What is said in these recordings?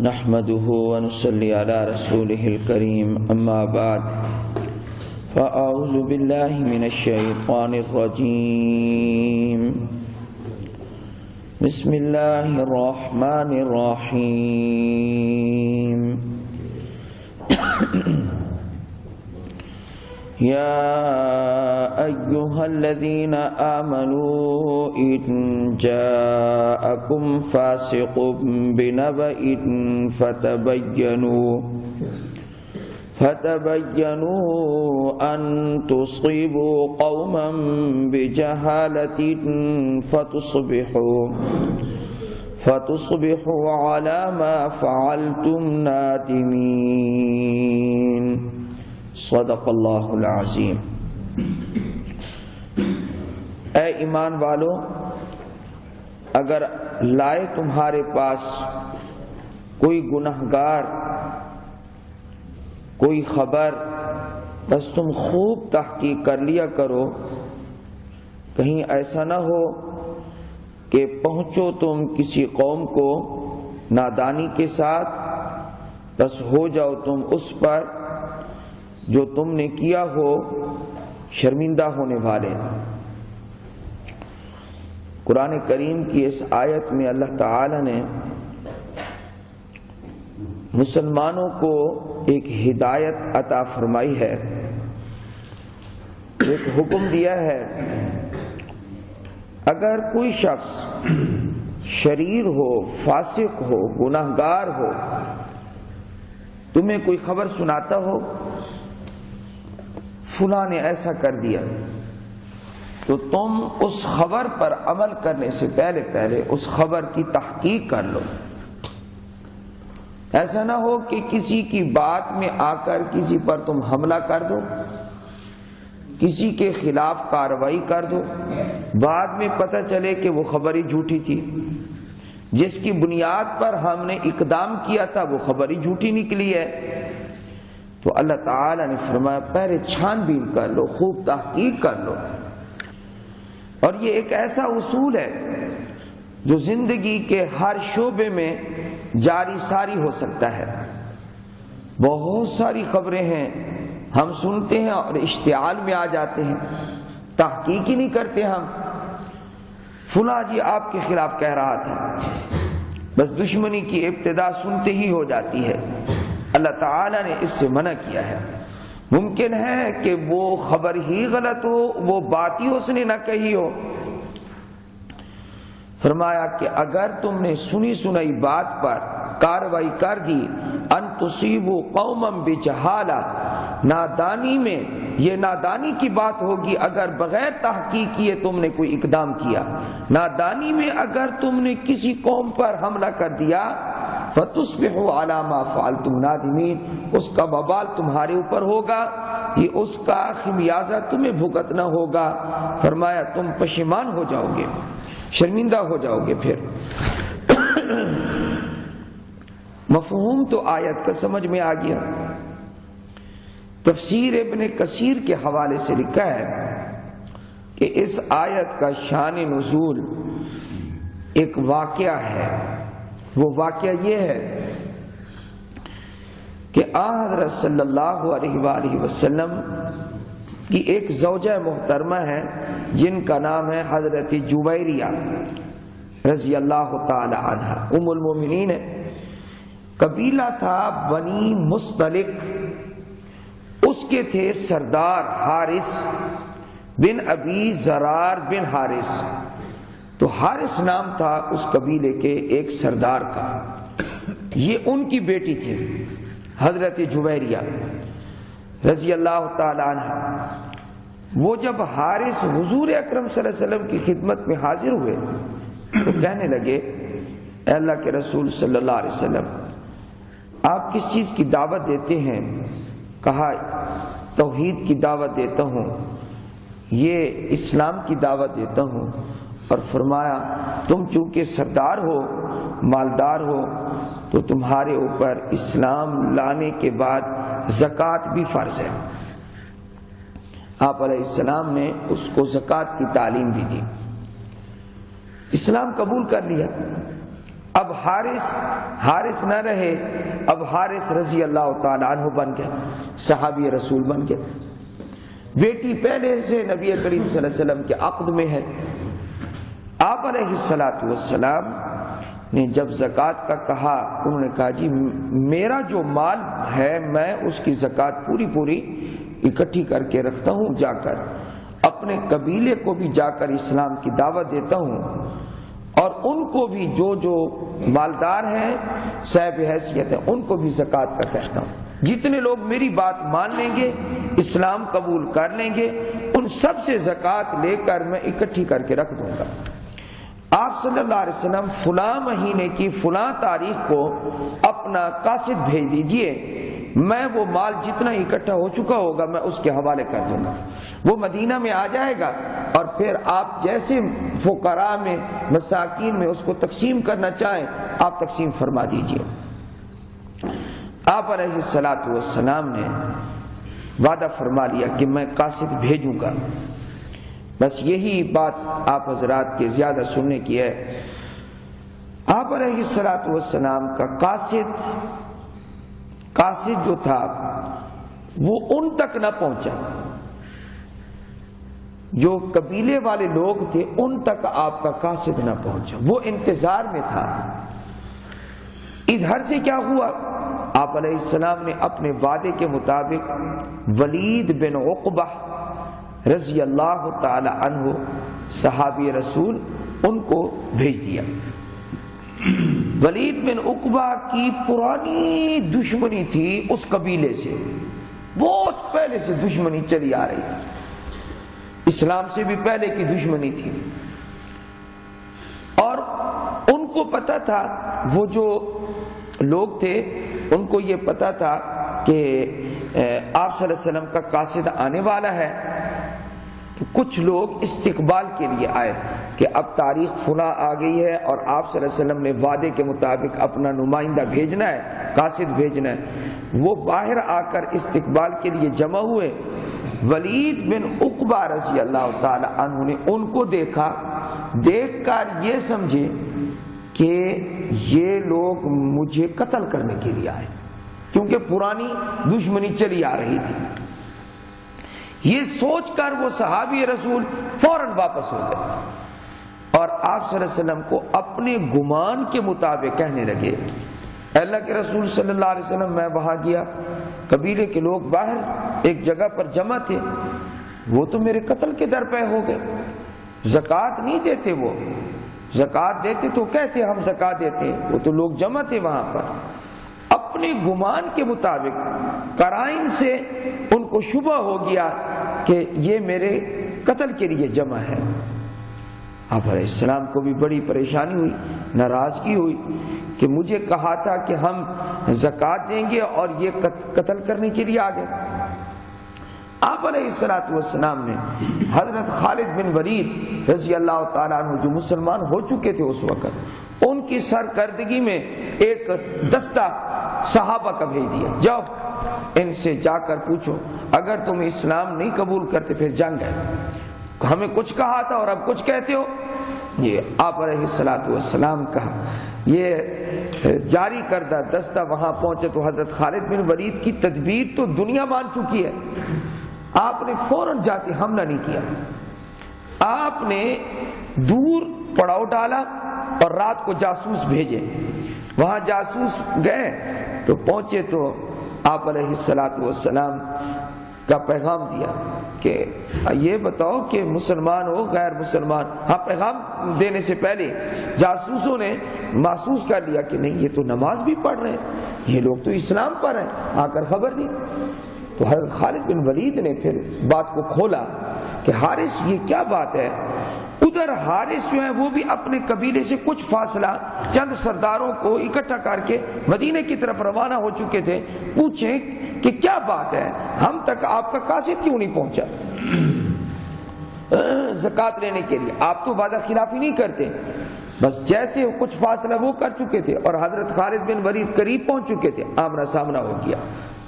نحمده ونصلي على رسوله الكريم أما بعد فأعوذ بالله من الشيطان الرجيم بسم الله الرحمن الرحيم يا أيها الذين آمنوا إن جاءكم فاسق بنبأ فتبينوا أن تصيبوا قوما بجهالة فتصبحوا على ما فعلتم نادمين صدق اللہ العظیم۔ اے ایمان والو، اگر لائے تمہارے پاس کوئی گنہگار کوئی خبر، بس تم خوب تحقیق کر لیا کرو، کہیں ایسا نہ ہو کہ پہنچو تم کسی قوم کو نادانی کے ساتھ، بس ہو جاؤ تم اس پر جو تم نے کیا ہو شرمندہ ہونے والے۔ قرآن کریم کی اس آیت میں اللہ تعالی نے مسلمانوں کو ایک ہدایت عطا فرمائی ہے، ایک حکم دیا ہے، اگر کوئی شخص شریر ہو، فاسق ہو، گناہگار ہو، تمہیں کوئی خبر سناتا ہو فلاں نے ایسا کر دیا، تو تم اس خبر پر عمل کرنے سے پہلے اس خبر کی تحقیق کر لو۔ ایسا نہ ہو کہ کسی کی بات میں آ کر کسی پر تم حملہ کر دو، کسی کے خلاف کارروائی کر دو، بعد میں پتہ چلے کہ وہ خبر ہی جھوٹی تھی، جس کی بنیاد پر ہم نے اقدام کیا تھا وہ خبر ہی جھوٹی نکلی ہے۔ تو اللہ تعالی نے فرمایا پہلے چھان بین کر لو، خوب تحقیق کر لو۔ اور یہ ایک ایسا اصول ہے جو زندگی کے ہر شعبے میں جاری ساری ہو سکتا ہے۔ بہت ساری خبریں ہیں ہم سنتے ہیں اور اشتعال میں آ جاتے ہیں، تحقیق ہی نہیں کرتے ہم، فلاں جی آپ کے خلاف کہہ رہا تھا، بس دشمنی کی ابتدا سنتے ہی ہو جاتی ہے۔ اللہ تعالی نے اس سے منع کیا ہے۔ ممکن ہے کہ وہ خبر ہی غلط ہو، وہ بات ہی اس نے نہ کہی ہو۔ فرمایا کہ اگر تم نے سنی سنائی بات پر کارروائی کر دی، ان تصیبوا قوما بجہالہ، نادانی میں، یہ نادانی کی بات ہوگی اگر بغیر تحقیق کیے تم نے کوئی اقدام کیا، نادانی میں اگر تم نے کسی قوم پر حملہ کر دیا، فتصبحوا علی ما فعلتم نادمین، اس کا وبال تمہارے اوپر ہوگا، یہ اس کا خمیازہ تمہیں بھگتنا ہوگا۔ فرمایا تم پشیمان ہو جاؤ گے، شرمندہ ہو جاؤ گے۔ پھر مفہوم تو آیت کا سمجھ میں آ گیا۔ تفسیر ابن کثیر کے حوالے سے لکھا ہے کہ اس آیت کا شان نزول ایک واقعہ ہے۔ وہ واقعہ یہ ہے کہ حضرت صلی اللہ علیہ وآلہ وسلم کی ایک زوجہ محترمہ ہے جن کا نام ہے حضرت جویریہ رضی اللہ تعالی عنہ، ام المومنین ہے۔ قبیلہ تھا بنی مصطلق، اس کے تھے سردار حارث بن ابی زرار بن حارث، تو حارث نام تھا اس قبیلے کے ایک سردار کا، یہ ان کی بیٹی تھی حضرت جویریہ رضی اللہ تعالی عنہ۔ وہ جب حارث حضور اکرم صلی اللہ علیہ وسلم کی خدمت میں حاضر ہوئے تو کہنے لگے اے اللہ کے رسول صلی اللہ علیہ وسلم، آپ کس چیز کی دعوت دیتے ہیں؟ کہا توحید کی دعوت دیتا ہوں، یہ اسلام کی دعوت دیتا ہوں۔ اور فرمایا تم چونکہ سردار ہو، مالدار ہو، تو تمہارے اوپر اسلام لانے کے بعد زکوٰۃ بھی فرض ہے۔ آپ علیہ السلام نے اس کو زکوٰۃ کی تعلیم بھی دی، اسلام قبول کر لیا۔ اب حارث نہ رہے، اب حارث رضی اللہ تعالی عنہ بن گئے، صحابی رسول بن گئے۔ بیٹی پہلے سے نبی کریم صلی اللہ علیہ وسلم کے عقد میں ہے۔ آپ علیہ السلام نے جب زکوٰۃ کا کہا، انہوں نے کہا جی میرا جو مال ہے میں اس کی زکوٰۃ پوری اکٹھی کر کے رکھتا ہوں، جا کر اپنے قبیلے کو بھی جا کر اسلام کی دعوت دیتا ہوں، اور ان کو بھی جو مالدار ہیں صاحب حیثیت ہیں ان کو بھی زکوٰۃ کا کہتا ہوں۔ جتنے لوگ میری بات مان لیں گے، اسلام قبول کر لیں گے، ان سب سے زکوٰۃ لے کر میں اکٹھی کر کے رکھ دوں گا۔ آپ صلی اللہ علیہ وسلم فلاں مہینے کی فلاں تاریخ کو اپنا قاصد بھیج دیجئے، میں وہ مال جتنا اکٹھا ہو چکا ہوگا میں اس کے حوالے کر دوں گا، وہ مدینہ میں آ جائے گا، اور پھر آپ جیسے فقراء میں مساکین میں اس کو تقسیم کرنا چاہیں آپ تقسیم فرما دیجئے۔ آپ علیہ السلام نے وعدہ فرما لیا کہ میں قاصد بھیجوں گا۔ بس یہی بات آپ حضرات کے زیادہ سننے کی ہے۔ آپ علیہ السلام کا قاصد جو تھا وہ ان تک نہ پہنچا، جو قبیلے والے لوگ تھے ان تک آپ کا قاصد نہ پہنچا، وہ انتظار میں تھا۔ ادھر سے کیا ہوا، آپ علیہ السلام نے اپنے وعدے کے مطابق ولید بن عقبہ رضی اللہ تعالی عنہ صحابی رسول ان کو بھیج دیا۔ ولید بن عقبہ کی پرانی دشمنی تھی اس قبیلے سے، بہت پہلے سے دشمنی چلی آ رہی تھی، اسلام سے بھی پہلے کی دشمنی تھی، اور ان کو پتا تھا، وہ جو لوگ تھے ان کو یہ پتا تھا کہ آپ صلی اللہ علیہ وسلم کا قاصد آنے والا ہے، تو کچھ لوگ استقبال کے لیے آئے کہ اب تاریخ فلاں آ گئی ہے اور آپ صلی اللہ علیہ وسلم نے وعدے کے مطابق اپنا نمائندہ بھیجنا ہے، قاصد بھیجنا ہے۔ وہ باہر آ کر استقبال کے لیے جمع ہوئے۔ ولید بن عقبہ رضی اللہ تعالی عنہ نے ان کو دیکھا، دیکھ کر یہ سمجھے کہ یہ لوگ مجھے قتل کرنے کے لیے آئے، کیونکہ پرانی دشمنی چلی آ رہی تھی۔ یہ سوچ کر وہ صحابی رسول فوراً واپس ہو گئے اور آپ صلی اللہ علیہ وسلم کو اپنے گمان کے مطابق کہنے لگے، اللہ کے رسول صلی اللہ علیہ وسلم میں وہاں گیا، قبیلے کے لوگ باہر ایک جگہ پر جمع تھے، وہ تو میرے قتل کے در پہ ہو گئے، زکوٰۃ نہیں دیتے، وہ زکوٰۃ دیتے تو کہتے ہم زکوٰۃ دیتے، وہ تو لوگ جمع تھے وہاں پر۔ اپنے گمان کے مطابق قرائن سے ان کو شبہ ہو گیا کہ یہ میرے قتل کے لیے جمع ہے۔ آپ علیہ السلام کو بھی بڑی پریشانی ہوئی، ناراضگی ہوئی کہ مجھے کہا تھا کہ ہم زکوٰۃ دیں گے اور یہ قتل کرنے کے لیے آ گئے۔ آپ علیہ السلام نے حضرت خالد بن ولید رضی اللہ تعالیٰ عنہ جو مسلمان ہو چکے تھے اس وقت، ان کی سرکردگی میں ایک دستہ صحابہ کا بھیج دیا، جاؤ ان سے جا کر پوچھو، اگر تم اسلام نہیں قبول کرتے پھر جنگ ہے، ہمیں کچھ کہا تھا اور اب کچھ کہتے ہو۔ یہ آپ علیہ السلام کا یہ جاری کردہ دستہ وہاں پہنچے تو حضرت خالد بن ولید کی تدبیر تو دنیا مان چکی ہے، آپ نے فوراً جا کے حملہ نہیں کیا، آپ نے دور پڑاؤ ڈالا اور رات کو جاسوس بھیجے، وہاں جاسوس گئے تو پہنچے تو آپ علیہ السلام کا پیغام دیا کہ یہ بتاؤ کہ مسلمان ہو غیر مسلمان۔ ہاں، پیغام دینے سے پہلے جاسوسوں نے محسوس کر لیا کہ نہیں یہ تو نماز بھی پڑھ رہے ہیں، یہ لوگ تو اسلام پر ہیں، آ کر خبر دی۔ تو حضرت خالد بن ولید نے پھر بات کو کھولا کہ حارث یہ کیا بات ہے۔ ادھر حارث جو ہے وہ بھی اپنے قبیلے سے کچھ فاصلہ چند سرداروں کو اکٹھا کر کے مدینے کی طرف روانہ ہو چکے تھے، پوچھیں کہ کیا بات ہے، ہم تک آپ کا قاصد کیوں نہیں پہنچا زکوٰۃ لینے کے لیے؟ آپ تو وعدہ خلافی نہیں کرتے۔ بس جیسے کچھ فاصلہ وہ کر چکے تھے اور حضرت خالد بن ولید قریب پہنچ چکے تھے، آمنا سامنا ہو گیا۔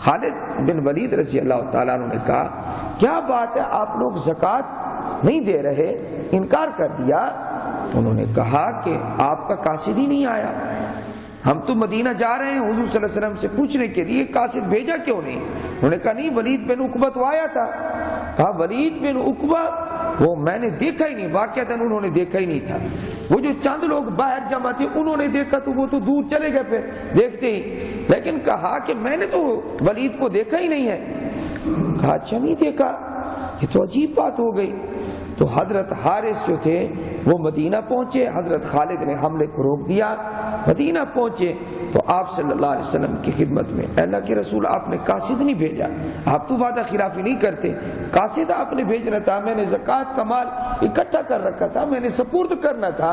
خالد بن ولید رضی اللہ تعالیٰ عنہ نے کہا کیا بات ہے، آپ لوگ زکوٰۃ نہیں دے رہے، انکار کر دیا، انہوں نے کہا کہ آپ کا قاصد ہی نہیں آیا، ہم تو مدینہ جا رہے ہیں حضور صلی اللہ علیہ وسلم سے پوچھنے کے لیے، قاصد بھیجا کیوں نہیں؟ انہوں نے کہا نہیں، ولید بن عقبہ تو آیا تھا۔ کہا ولید بن عقبہ وہ میں نے دیکھا ہی نہیں، واقعتاً انہوں نے دیکھا ہی نہیں تھا، وہ جو چند لوگ باہر جمع تھے انہوں نے دیکھا تو وہ تو دور چلے گئے پھر دیکھتے ہی، لیکن کہا کہ میں نے تو ولید کو دیکھا ہی نہیں ہے۔ کہا اچھا نہیں دیکھا، یہ تو عجیب بات ہو گئی۔ تو حضرت حارث جو تھے وہ مدینہ پہنچے، حضرت خالد نے حملے کو روک دیا، مدینہ پہنچے تو آپ صلی اللہ علیہ وسلم کی خدمت میں، اللہ کے رسول آپ نے قاصد نہیں بھیجا، آپ تو وعدہ خلافی نہیں کرتے، قاصد آپ نے بھیجنا تھا، میں نے زکوٰۃ کا مال اکٹھا کر رکھا تھا، میں نے سپرد کرنا تھا۔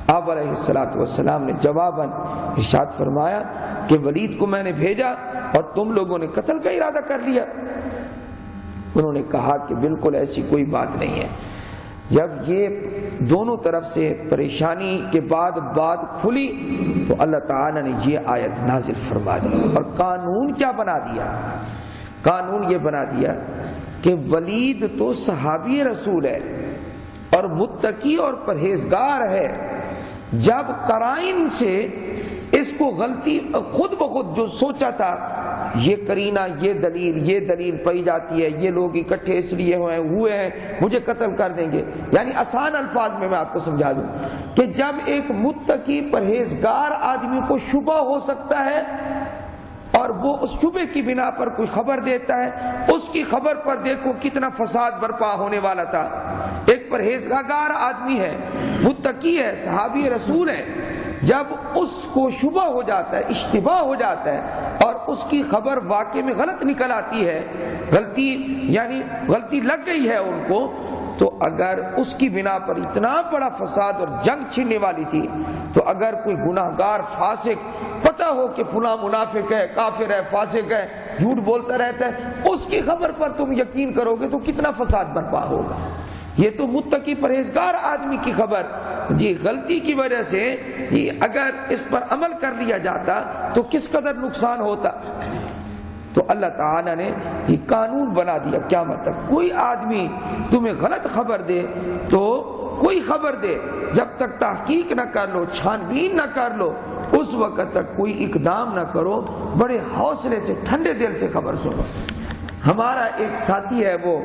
آپ علیہ السلام نے جواباً ارشاد فرمایا کہ ولید کو میں نے بھیجا اور تم لوگوں نے قتل کا ارادہ کر لیا۔ انہوں نے کہا کہ بالکل ایسی کوئی بات نہیں ہے۔ جب یہ دونوں طرف سے پریشانی کے بعد بات کھلی تو اللہ تعالی نے یہ آیت نازل فرما دی، اور قانون کیا بنا دیا؟ قانون یہ بنا دیا کہ ولید تو صحابی رسول ہے اور متقی اور پرہیزگار ہے، جب قرائن سے اس کو غلطی خود بخود جو سوچا تھا یہ کرینہ یہ دلیل پائی جاتی ہے، یہ لوگ اکٹھے اس لیے ہوئے ہیں مجھے قتل کر دیں گے، یعنی آسان الفاظ میں آپ کو سمجھا دوں کہ جب ایک متقی پرہیزگار آدمی کو شبہ ہو سکتا ہے اور وہ اس شبے کی بنا پر کوئی خبر دیتا ہے، اس کی خبر پر دیکھو کتنا فساد برپا ہونے والا تھا۔ ایک پرہیزگار آدمی ہے، متقی ہے، صحابی رسول ہے، جب اس کو شبہ ہو جاتا ہے، اشتباہ ہو جاتا ہے اور اس کی خبر واقع میں غلط نکل آتی ہے، غلطی لگ گئی ہے ان کو، تو اگر اس کی بنا پر اتنا بڑا فساد اور جنگ چھڑنے والی تھی، تو اگر کوئی گناہگار فاسق پتہ ہو کہ فلاں منافق ہے، کافر ہے، فاسق ہے، جھوٹ بولتا رہتا ہے، اس کی خبر پر تم یقین کرو گے تو کتنا فساد برپا ہوگا۔ یہ تو متقی پرہیزگار آدمی کی خبر جی غلطی کی وجہ سے اگر اس پر عمل کر لیا جاتا تو کس قدر نقصان ہوتا۔ تو اللہ تعالیٰ نے یہ قانون بنا دیا، کیا مطلب کوئی آدمی تمہیں غلط خبر دے تو کوئی خبر دے، جب تک تحقیق نہ کر لو، چھان بین نہ کر لو، اس وقت تک کوئی اقدام نہ کرو، بڑے حوصلے سے ٹھنڈے دل سے خبر سنو۔ ہمارا ایک ساتھی ہے، وہ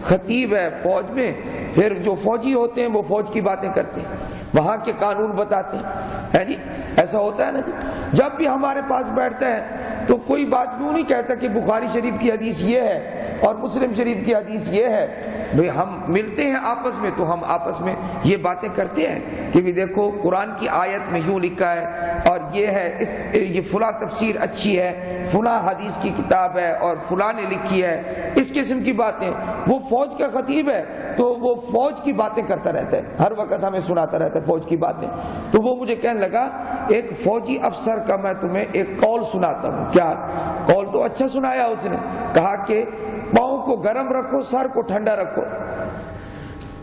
خطیب ہے فوج میں، پھر جو فوجی ہوتے ہیں وہ فوج کی باتیں کرتے ہیں، وہاں کے قانون بتاتے ہیں، جی ایسا ہوتا ہے نا جی۔ جب بھی ہمارے پاس بیٹھتا ہے تو کوئی بات کیوں نہیں کہتا کہ بخاری شریف کی حدیث یہ ہے اور مسلم شریف کی حدیث یہ ہے۔ بھئی ہم ملتے ہیں آپس میں تو ہم آپس میں یہ باتیں کرتے ہیں کہ بھی دیکھو قرآن کی آیت میں یوں لکھا ہے اور یہ ہے، یہ فلاں تفسیر اچھی ہے، فلاں حدیث کی کتاب ہے اور فلاں نے لکھی ہے، اس قسم کی باتیں۔ وہ فوج کا خطیب ہے تو وہ فوج کی باتیں کرتا رہتا ہے، ہر وقت ہمیں سناتا رہتا ہے فوج کی باتیں۔ تو وہ مجھے کہنے لگا ایک فوجی افسر کا میں تمہیں ایک قول سناتا ہوں۔ کیا قول؟ تو اچھا سنایا اس نے، کہا کہ پاؤں کو گرم رکھو، سر کو ٹھنڈا رکھو۔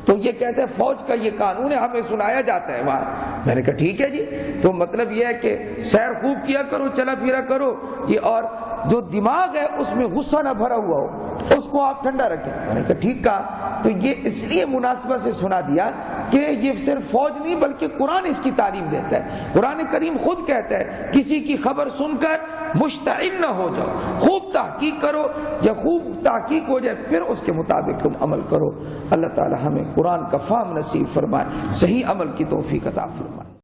تو یہ کہتے ہیں فوج کا یہ قانون ہے، ہمیں سنایا جاتا ہے وہاں۔ میں نے کہا ٹھیک ہے جی، تو مطلب یہ ہے کہ سیر خوب کیا کرو، چلا پھرا کرو یہ، اور جو دماغ ہے اس میں غصہ نہ بھرا ہوا ہو اس کو آپ ٹھنڈا رکھیں۔ میں نے کہا ٹھیک کہا۔ تو یہ اس لیے مناسبت سے سنا دیا کہ یہ صرف فوج نہیں بلکہ قرآن اس کی تعلیم دیتا ہے۔ قرآن کریم خود کہتا ہے کسی کی خبر سن کر مشتعل نہ ہو جاؤ، خوب تحقیق کرو، جب خوب تحقیق ہو جائے پھر اس کے مطابق تم عمل کرو۔ اللہ تعالی ہمیں قرآن کا فہم نصیب فرمائے، صحیح عمل کی توفیق عطا فرمائے۔